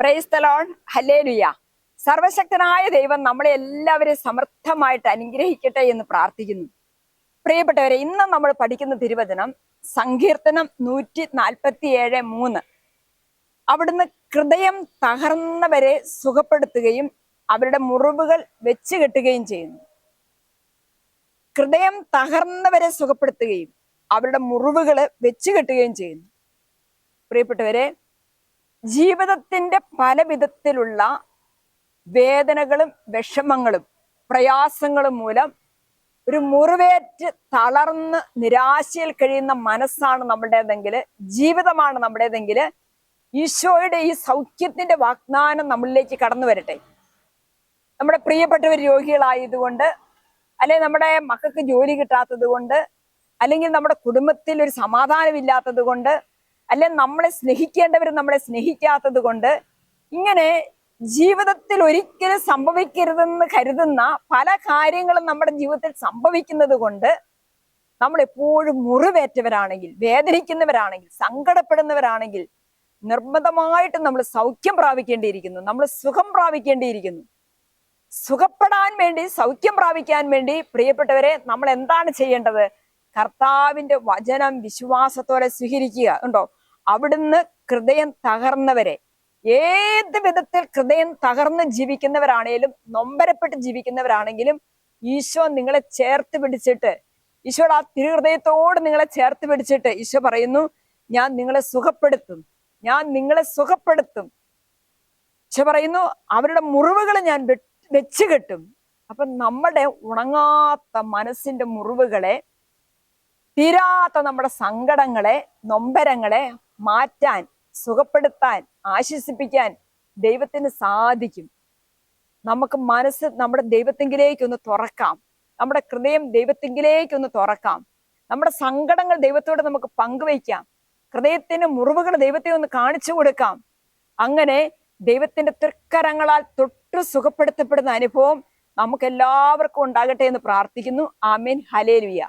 Praise the Lord. Hallelujah. സർവശക്തനായ ദൈവം നമ്മളെ എല്ലാവരെയും സമർത്ഥമായിട്ട് അനുഗ്രഹിക്കട്ടെ എന്ന് പ്രാർത്ഥിക്കുന്നു. പ്രിയപ്പെട്ടവരെ, ഇന്ന് നമ്മൾ പഠിക്കുന്ന തിരുവചനം സങ്കീർത്തനം 147:3. അവിടുന്ന് ഹൃദയം തകർന്നവരെ സുഖപ്പെടുത്തുകയും അവരുടെ മുറിവുകൾ വെച്ച് കെട്ടുകയും ചെയ്യുന്നു. ഹൃദയം തകർന്നവരെ സുഖപ്പെടുത്തുകയും അവരുടെ മുറിവുകൾ വെച്ച് കെട്ടുകയും ചെയ്യുന്നു. പ്രിയപ്പെട്ടവരെ, ജീവിതത്തിന്റെ പല വിധത്തിലുള്ള വേദനകളും വിഷമങ്ങളും പ്രയാസങ്ങളും മൂലം ഒരു മുറിവേറ്റ് തളർന്ന് നിരാശയിൽ കഴിയുന്ന മനസ്സാണ് നമ്മുടേതെങ്കിൽ, ജീവിതമാണ് നമ്മുടേതെങ്കിൽ, ഈശോയുടെ ഈ സൗഖ്യത്തിന്റെ വാഗ്ദാനം നമ്മളിലേക്ക് കടന്നു വരട്ടെ. നമ്മുടെ പ്രിയപ്പെട്ടവർ രോഗികളായതുകൊണ്ട്, അല്ലെങ്കിൽ നമ്മുടെ മക്കൾക്ക് ജോലി കിട്ടാത്തത് കൊണ്ട്, അല്ലെങ്കിൽ നമ്മുടെ കുടുംബത്തിൽ ഒരു സമാധാനമില്ലാത്തത് കൊണ്ട്, അല്ലെങ്കിൽ നമ്മളെ സ്നേഹിക്കേണ്ടവർ നമ്മളെ സ്നേഹിക്കാത്തത് കൊണ്ട്, ഇങ്ങനെ ജീവിതത്തിൽ ഒരിക്കലും സംഭവിക്കരുതെന്ന് കരുതുന്ന പല കാര്യങ്ങളും നമ്മുടെ ജീവിതത്തിൽ സംഭവിക്കുന്നത് കൊണ്ട് നമ്മൾ എപ്പോഴും മുറിവേറ്റവരാണെങ്കിൽ, വേദനിക്കുന്നവരാണെങ്കിൽ, സങ്കടപ്പെടുന്നവരാണെങ്കിൽ നിർബന്ധമായിട്ടും നമ്മൾ സൗഖ്യം പ്രാപിക്കേണ്ടിയിരിക്കുന്നു. നമ്മൾ സുഖം പ്രാപിക്കേണ്ടിയിരിക്കുന്നു. സുഖപ്പെടാൻ വേണ്ടി, സൗഖ്യം പ്രാപിക്കാൻ വേണ്ടി പ്രിയപ്പെട്ടവരെ, നമ്മൾ എന്താണ് ചെയ്യേണ്ടത്? കർത്താവിന്റെ വചനം വിശ്വാസത്തോടെ സ്വീകരിക്കുക. ഉണ്ടോ? അവിടുന്ന് ഹൃദയം തകർന്നവരെ, ഏത് വിധത്തിൽ ഹൃദയം തകർന്ന് ജീവിക്കുന്നവരാണേലും, നൊമ്പരപ്പെട്ട് ജീവിക്കുന്നവരാണെങ്കിലും, ഈശോ നിങ്ങളെ ചേർത്ത് പിടിച്ചിട്ട്, ഈശോയുടെ ആ തിരുഹൃദയത്തോട് നിങ്ങളെ ചേർത്ത് പിടിച്ചിട്ട് ഈശോ പറയുന്നു, ഞാൻ നിങ്ങളെ സുഖപ്പെടുത്തും, ഞാൻ നിങ്ങളെ സുഖപ്പെടുത്തും. ഈശോ പറയുന്നു, അവരുടെ മുറിവുകൾ ഞാൻ വെച്ച് കെട്ടും. അപ്പൊ നമ്മുടെ ഉണങ്ങാത്ത മനസ്സിന്റെ മുറിവുകളെ, തീരാത്ത നമ്മുടെ സങ്കടങ്ങളെ, നൊമ്പരങ്ങളെ മാറ്റാൻ, സുഖപ്പെടുത്താൻ, ആശ്വസിപ്പിക്കാൻ ദൈവത്തിന് സാധിക്കും. നമുക്ക് മനസ്സ് നമ്മുടെ ദൈവത്തെങ്കിലേക്കൊന്ന് തുറക്കാം, നമ്മുടെ ഹൃദയം ദൈവത്തെങ്കിലേക്കൊന്ന് തുറക്കാം, നമ്മുടെ സങ്കടങ്ങൾ ദൈവത്തോട് നമുക്ക് പങ്കുവയ്ക്കാം, ഹൃദയത്തിന്റെ മുറിവുകൾ ദൈവത്തെ ഒന്ന് കാണിച്ചു കൊടുക്കാം. അങ്ങനെ ദൈവത്തിന്റെ തൃക്കരങ്ങളാൽ തൊട്ട് സുഖപ്പെടുത്തപ്പെടുന്ന അനുഭവം നമുക്ക് എല്ലാവർക്കും ഉണ്ടാകട്ടെ എന്ന് പ്രാർത്ഥിക്കുന്നു. ആമേൻ. ഹല്ലേലൂയ.